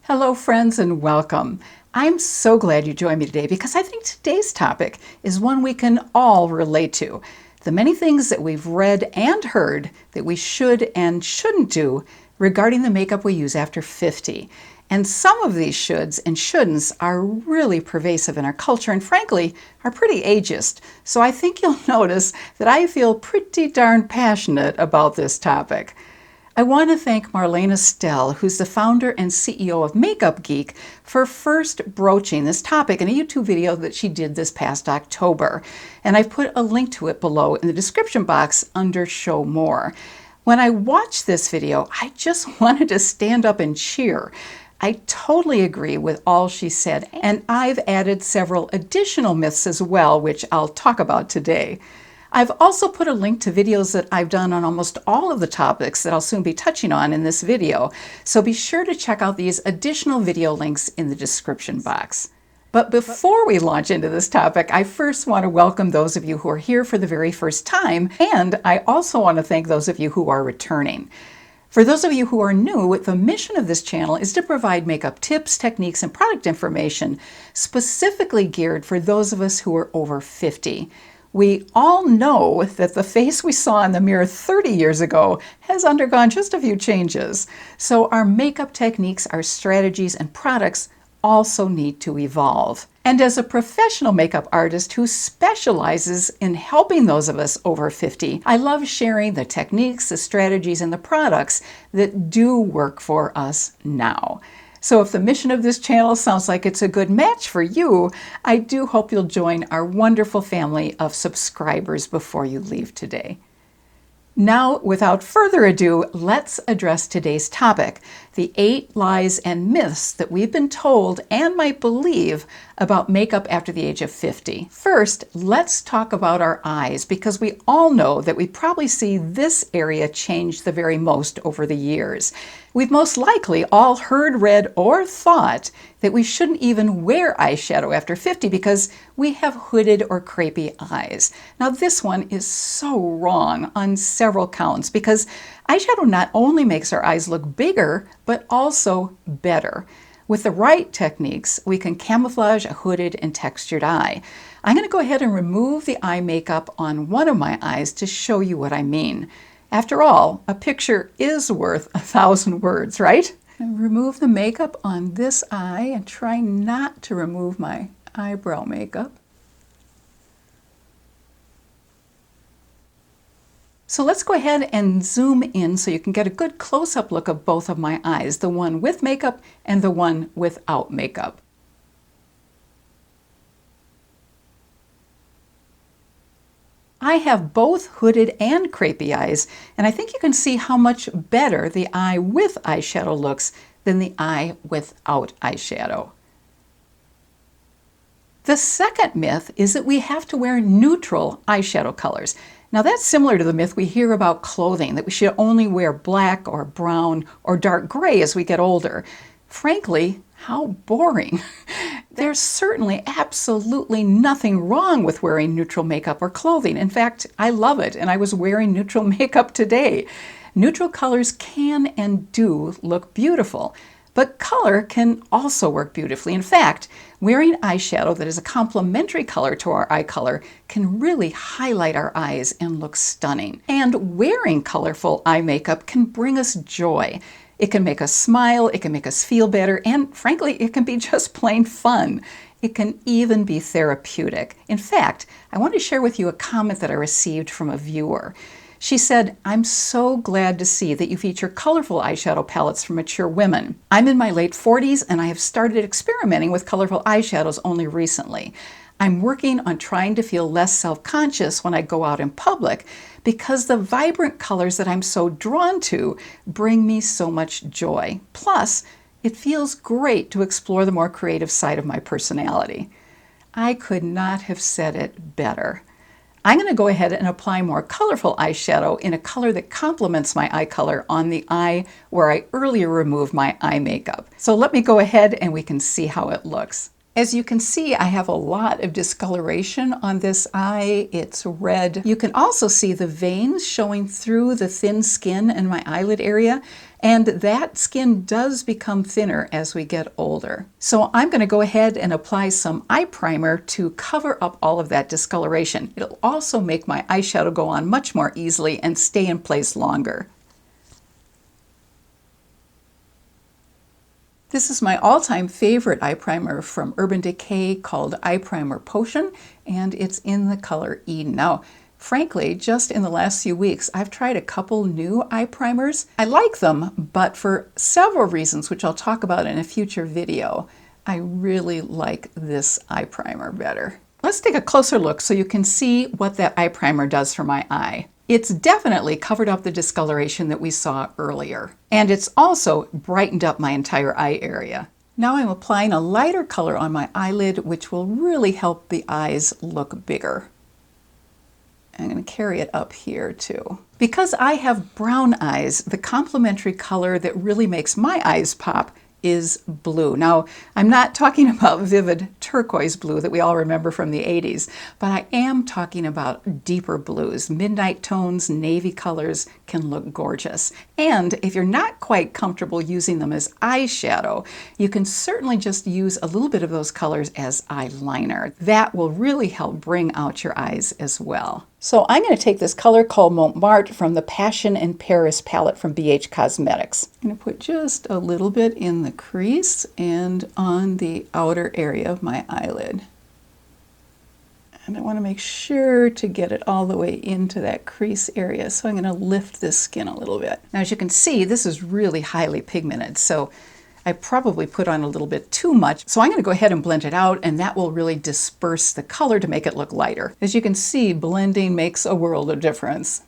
Hello friends and welcome. I'm so glad you joined me today because I think today's topic is one we can all relate to. The many things that we've read and heard that we should and shouldn't do regarding the makeup we use after 50. And some of these shoulds and shouldn'ts are really pervasive in our culture and frankly are pretty ageist. So I think you'll notice that I feel pretty darn passionate about this topic. I want to thank Marlena Stell, who's the founder and CEO of Makeup Geek, for first broaching this topic in a YouTube video that she did this past October. And I've put a link to it below in the description box under Show More. When I watched this video, I just wanted to stand up and cheer. I totally agree with all she said, and I've added several additional myths as well, which I'll talk about today. I've also put a link to videos that I've done on almost all of the topics that I'll soon be touching on in this video, so be sure to check out these additional video links in the description box. But before we launch into this topic, I first want to welcome those of you who are here for the very first time, and I also want to thank those of you who are returning. For those of you who are new, the mission of this channel is to provide makeup tips, techniques, and product information specifically geared for those of us who are over 50. We all know that the face we saw in the mirror 30 years ago has undergone just a few changes. So our makeup techniques, our strategies, and products also need to evolve. And as a professional makeup artist who specializes in helping those of us over 50, I love sharing the techniques, the strategies, and the products that do work for us now. So if the mission of this channel sounds like it's a good match for you, I do hope you'll join our wonderful family of subscribers before you leave today. Now, without further ado, let's address today's topic, the 8 lies and myths that we've been told and might believe about makeup after the age of 50. First, let's talk about our eyes, because we all know that we probably see this area change the very most over the years. We've most likely all heard, read, or thought that we shouldn't even wear eyeshadow after 50 because we have hooded or crepey eyes. Now this one is so wrong on several counts because eyeshadow not only makes our eyes look bigger, but also better. With the right techniques, we can camouflage a hooded and textured eye. I'm going to go ahead and remove the eye makeup on one of my eyes to show you what I mean. After all, a picture is worth 1,000 words, right? And remove the makeup on this eye and try not to remove my eyebrow makeup. So let's go ahead and zoom in so you can get a good close-up look of both of my eyes, the one with makeup and the one without makeup. I have both hooded and crepey eyes, and I think you can see how much better the eye with eyeshadow looks than the eye without eyeshadow. The second myth is that we have to wear neutral eyeshadow colors. Now that's similar to the myth we hear about clothing, that we should only wear black or brown or dark gray as we get older. Frankly, how boring. There's certainly absolutely nothing wrong with wearing neutral makeup or clothing. In fact, I love it, and I was wearing neutral makeup today. Neutral colors can and do look beautiful, but color can also work beautifully. In fact, wearing eyeshadow that is a complementary color to our eye color can really highlight our eyes and look stunning. And wearing colorful eye makeup can bring us joy. It can make us smile, it can make us feel better, and frankly, it can be just plain fun. It can even be therapeutic. In fact, I want to share with you a comment that I received from a viewer. She said, "I'm so glad to see that you feature colorful eyeshadow palettes for mature women. I'm in my late 40s and I have started experimenting with colorful eyeshadows only recently. I'm working on trying to feel less self-conscious when I go out in public because the vibrant colors that I'm so drawn to bring me so much joy. Plus, it feels great to explore the more creative side of my personality." I could not have said it better. I'm going to go ahead and apply more colorful eyeshadow in a color that complements my eye color on the eye where I earlier removed my eye makeup. So let me go ahead and we can see how it looks. As you can see, I have a lot of discoloration on this eye. It's red. You can also see the veins showing through the thin skin in my eyelid area. And that skin does become thinner as we get older. So I'm going to go ahead and apply some eye primer to cover up all of that discoloration. It'll also make my eyeshadow go on much more easily and stay in place longer. This is my all-time favorite eye primer from Urban Decay called Eye Primer Potion, and it's in the color Eden. Now, frankly, just in the last few weeks, I've tried a couple new eye primers. I like them, but for several reasons, which I'll talk about in a future video, I really like this eye primer better. Let's take a closer look so you can see what that eye primer does for my eye. It's definitely covered up the discoloration that we saw earlier, and it's also brightened up my entire eye area. Now I'm applying a lighter color on my eyelid, which will really help the eyes look bigger. I'm going to carry it up here too. Because I have brown eyes, the complementary color that really makes my eyes pop is blue. Now, I'm not talking about vivid turquoise blue that we all remember from the 80s, but I am talking about deeper blues. Midnight tones, navy colors can look gorgeous. And if you're not quite comfortable using them as eyeshadow, you can certainly just use a little bit of those colors as eyeliner. That will really help bring out your eyes as well. So I'm going to take this color called Montmartre from the Passion in Paris palette from BH Cosmetics. I'm going to put just a little bit in the crease and on the outer area of my eyelid. And I want to make sure to get it all the way into that crease area, so I'm going to lift this skin a little bit. Now, as you can see, this is really highly pigmented, so I probably put on a little bit too much, so I'm going to go ahead and blend it out, and that will really disperse the color to make it look lighter. As you can see, blending makes a world of difference.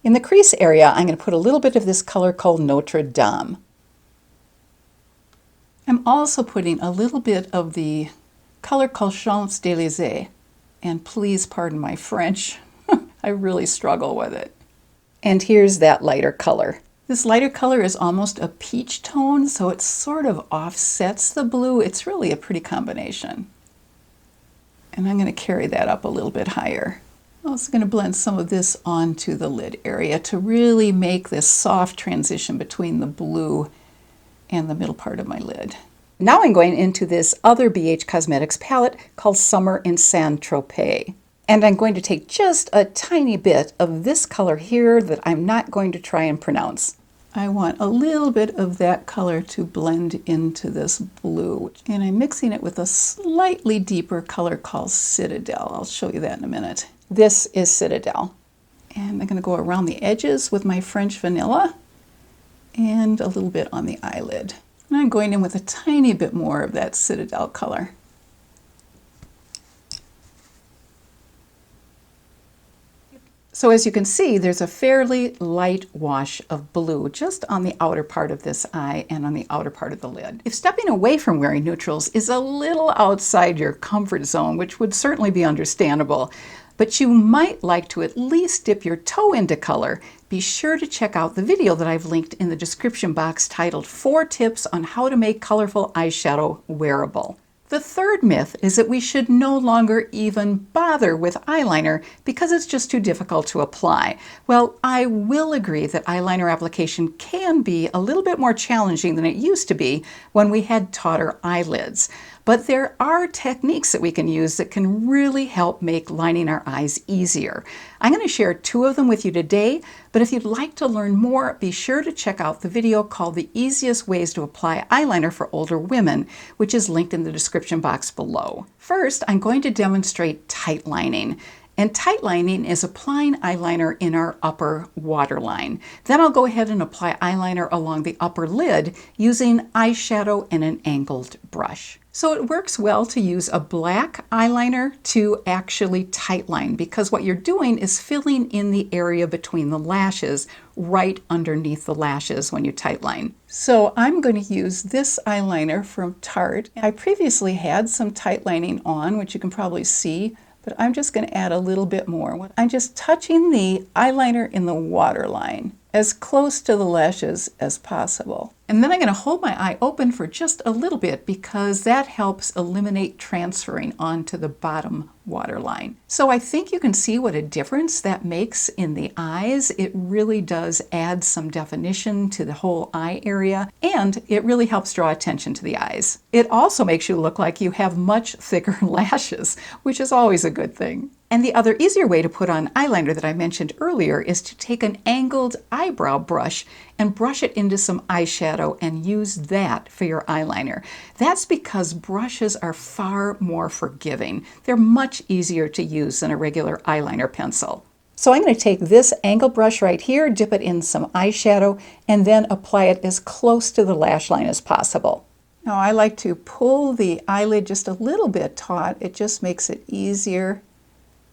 In the crease area, I'm going to put a little bit of this color called Notre Dame. I'm also putting a little bit of the color called Champs-Élysées, and please pardon my French, I really struggle with it. And here's that lighter color. This lighter color is almost a peach tone, so it sort of offsets the blue. It's really a pretty combination. And I'm going to carry that up a little bit higher. I'm also going to blend some of this onto the lid area to really make this soft transition between the blue and the middle part of my lid. Now I'm going into this other BH Cosmetics palette called Summer in Saint-Tropez. And I'm going to take just a tiny bit of this color here that I'm not going to try and pronounce. I want a little bit of that color to blend into this blue. And I'm mixing it with a slightly deeper color called Citadel. I'll show you that in a minute. This is Citadel. And I'm going to go around the edges with my French Vanilla and a little bit on the eyelid. And I'm going in with a tiny bit more of that Citadel color. So as you can see, there's a fairly light wash of blue just on the outer part of this eye and on the outer part of the lid. If stepping away from wearing neutrals is a little outside your comfort zone, which would certainly be understandable, but you might like to at least dip your toe into color, be sure to check out the video that I've linked in the description box titled 4 Tips on How to Make Colorful Eyeshadow Wearable. The third myth is that we should no longer even bother with eyeliner because it's just too difficult to apply. Well, I will agree that eyeliner application can be a little bit more challenging than it used to be when we had tauter eyelids. But there are techniques that we can use that can really help make lining our eyes easier. I'm going to share 2 of them with you today, but if you'd like to learn more, be sure to check out the video called The Easiest Ways to Apply Eyeliner for Older Women, which is linked in the description box below. First, I'm going to demonstrate tight lining. And tight lining is applying eyeliner in our upper waterline. Then I'll go ahead and apply eyeliner along the upper lid using eyeshadow and an angled brush. So it works well to use a black eyeliner to actually tight line because what you're doing is filling in the area between the lashes right underneath the lashes when you tight line. So I'm going to use this eyeliner from Tarte. I previously had some tight lining on, which you can probably see, but I'm just going to add a little bit more. I'm just touching the eyeliner in the waterline. as close to the lashes as possible. And then I'm going to hold my eye open for just a little bit because that helps eliminate transferring onto the bottom waterline. So I think you can see what a difference that makes in the eyes. It really does add some definition to the whole eye area, and it really helps draw attention to the eyes. It also makes you look like you have much thicker lashes, which is always a good thing. And the other easier way to put on eyeliner that I mentioned earlier is to take an angled eyebrow brush and brush it into some eyeshadow and use that for your eyeliner. That's because brushes are far more forgiving. They're much easier to use than a regular eyeliner pencil. So I'm going to take this angled brush right here, dip it in some eyeshadow, and then apply it as close to the lash line as possible. Now I like to pull the eyelid just a little bit taut. It just makes it easier.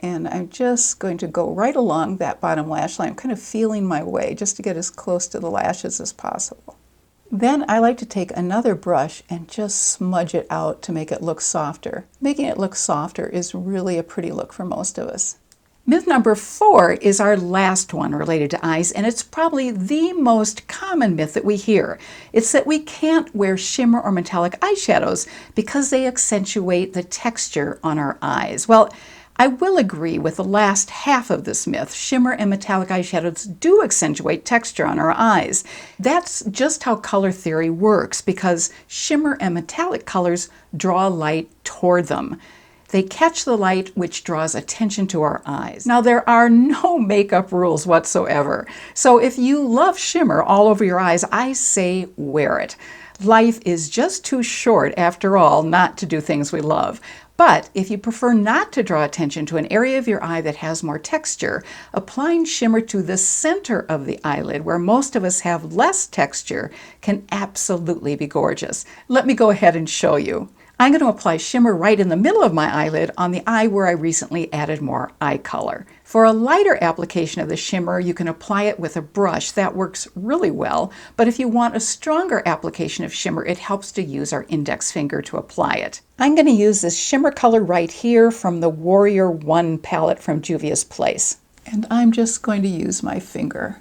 And I'm just going to go right along that bottom lash line. I'm kind of feeling my way just to get as close to the lashes as possible. Then I like to take another brush and just smudge it out to make it look softer. Making it look softer is really a pretty look for most of us. Myth number 4 is our last one related to eyes, and it's probably the most common myth that we hear. It's that we can't wear shimmer or metallic eyeshadows because they accentuate the texture on our eyes. Well, I will agree with the last half of this myth. Shimmer and metallic eyeshadows do accentuate texture on our eyes. That's just how color theory works because shimmer and metallic colors draw light toward them. They catch the light, which draws attention to our eyes. Now, there are no makeup rules whatsoever. So if you love shimmer all over your eyes, I say wear it. Life is just too short, after all, not to do things we love. But if you prefer not to draw attention to an area of your eye that has more texture, applying shimmer to the center of the eyelid, where most of us have less texture, can absolutely be gorgeous. Let me go ahead and show you. I'm going to apply shimmer right in the middle of my eyelid on the eye where I recently added more eye color. For a lighter application of the shimmer, you can apply it with a brush. That works really well, but if you want a stronger application of shimmer, it helps to use our index finger to apply it. I'm going to use this shimmer color right here from the Warrior 1 palette from Juvia's Place. And I'm just going to use my finger.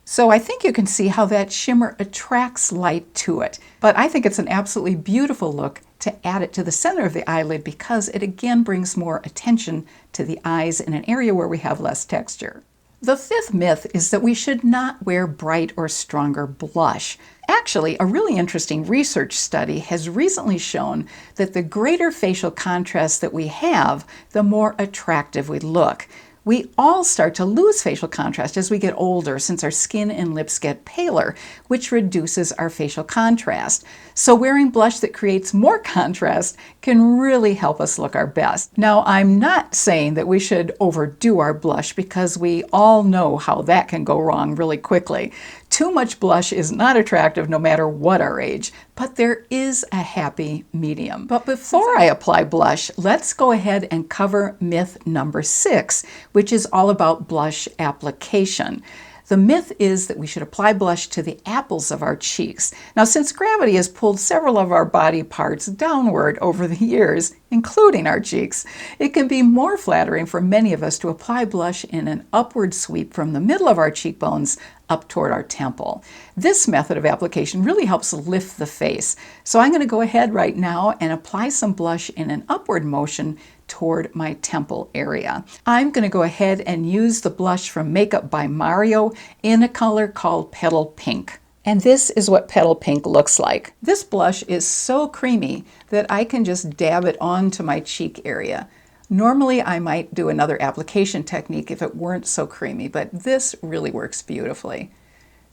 So I think you can see how that shimmer attracts light to it. But I think it's an absolutely beautiful look to add it to the center of the eyelid because it again brings more attention to the eyes in an area where we have less texture. The 5th myth is that we should not wear bright or stronger blush. Actually, a really interesting research study has recently shown that the greater facial contrast that we have, the more attractive we look. We all start to lose facial contrast as we get older since our skin and lips get paler, which reduces our facial contrast. So wearing blush that creates more contrast can really help us look our best. Now, I'm not saying that we should overdo our blush because we all know how that can go wrong really quickly. Too much blush is not attractive no matter what our age, but there is a happy medium. But before I apply blush, let's go ahead and cover myth number 6, which is all about blush application. The myth is that we should apply blush to the apples of our cheeks. Now, since gravity has pulled several of our body parts downward over the years, including our cheeks, it can be more flattering for many of us to apply blush in an upward sweep from the middle of our cheekbones up toward our temple. This method of application really helps lift the face. So I'm going to go ahead right now and apply some blush in an upward motion toward my temple area. I'm going to go ahead and use the blush from Makeup by Mario in a color called Petal Pink. And this is what Petal Pink looks like. This blush is so creamy that I can just dab it onto my cheek area. Normally I might do another application technique if it weren't so creamy, but this really works beautifully.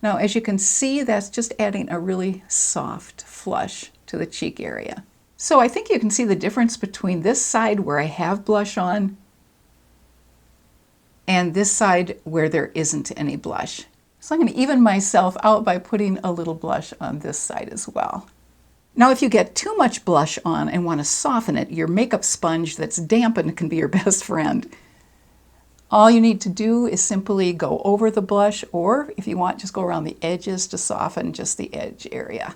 Now, as you can see, that's just adding a really soft flush to the cheek area. So I think you can see the difference between this side where I have blush on and this side where there isn't any blush. So I'm going to even myself out by putting a little blush on this side as well. Now, if you get too much blush on and want to soften it, your makeup sponge that's dampened can be your best friend. All you need to do is simply go over the blush, or if you want, just go around the edges to soften just the edge area.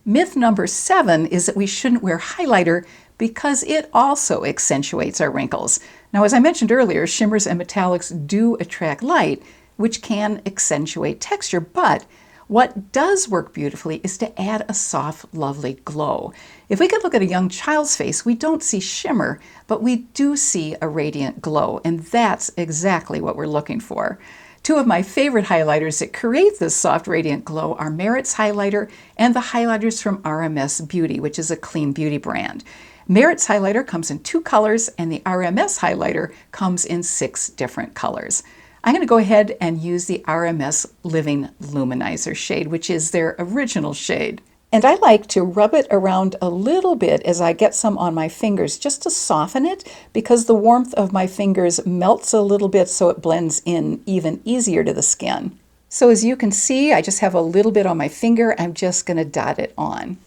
Myth number 7 is that we shouldn't wear highlighter because it also accentuates our wrinkles. Now, as I mentioned earlier, shimmers and metallics do attract light, which can accentuate texture, but what does work beautifully is to add a soft, lovely glow. If we could look at a young child's face, we don't see shimmer, but we do see a radiant glow, and that's exactly what we're looking for. Two of my favorite highlighters that create this soft, radiant glow are Merit's highlighter and the highlighters from RMS Beauty, which is a clean beauty brand. Merit's highlighter comes in 2 colors, and the RMS highlighter comes in 6 different colors. I'm going to go ahead and use the RMS Living Luminizer shade, which is their original shade. And I like to rub it around a little bit as I get some on my fingers just to soften it, because the warmth of my fingers melts a little bit so it blends in even easier to the skin. So as you can see, I just have a little bit on my finger. I'm just going to dot it on.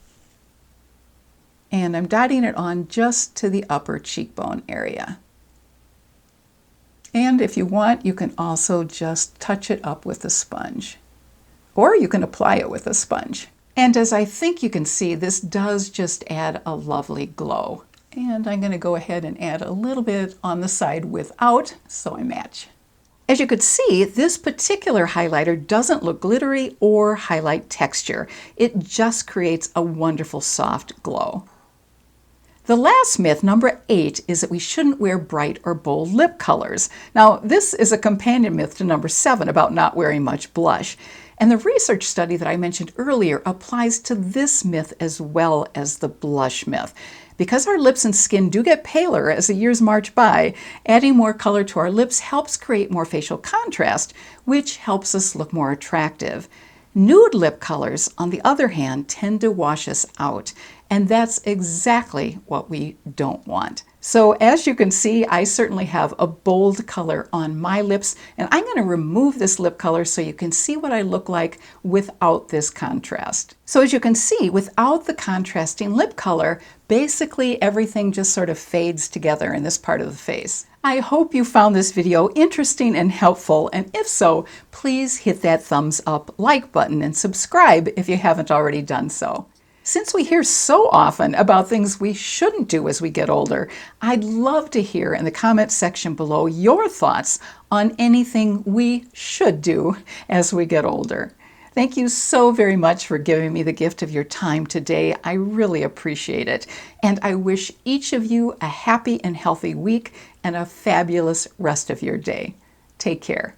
And I'm dotting it on just to the upper cheekbone area. And if you want, you can also just touch it up with a sponge. Or you can apply it with a sponge. And as I think you can see, this does just add a lovely glow. And I'm going to go ahead and add a little bit on the side without, so I match. As you could see, this particular highlighter doesn't look glittery or highlight texture. It just creates a wonderful soft glow. The last myth, number 8, is that we shouldn't wear bright or bold lip colors. Now, this is a companion myth to number 7 about not wearing much blush. And the research study that I mentioned earlier applies to this myth as well as the blush myth. Because our lips and skin do get paler as the years march by, adding more color to our lips helps create more facial contrast, which helps us look more attractive. Nude lip colors, on the other hand, tend to wash us out, and that's exactly what we don't want. So as you can see, I certainly have a bold color on my lips, and I'm going to remove this lip color so you can see what I look like without this contrast. So as you can see, without the contrasting lip color, basically everything just sort of fades together in this part of the face. I hope you found this video interesting and helpful, and if so, please hit that thumbs up like button and subscribe if you haven't already done so. Since we hear so often about things we shouldn't do as we get older, I'd love to hear in the comments section below your thoughts on anything we should do as we get older. Thank you so very much for giving me the gift of your time today. I really appreciate it. And I wish each of you a happy and healthy week and a fabulous rest of your day. Take care.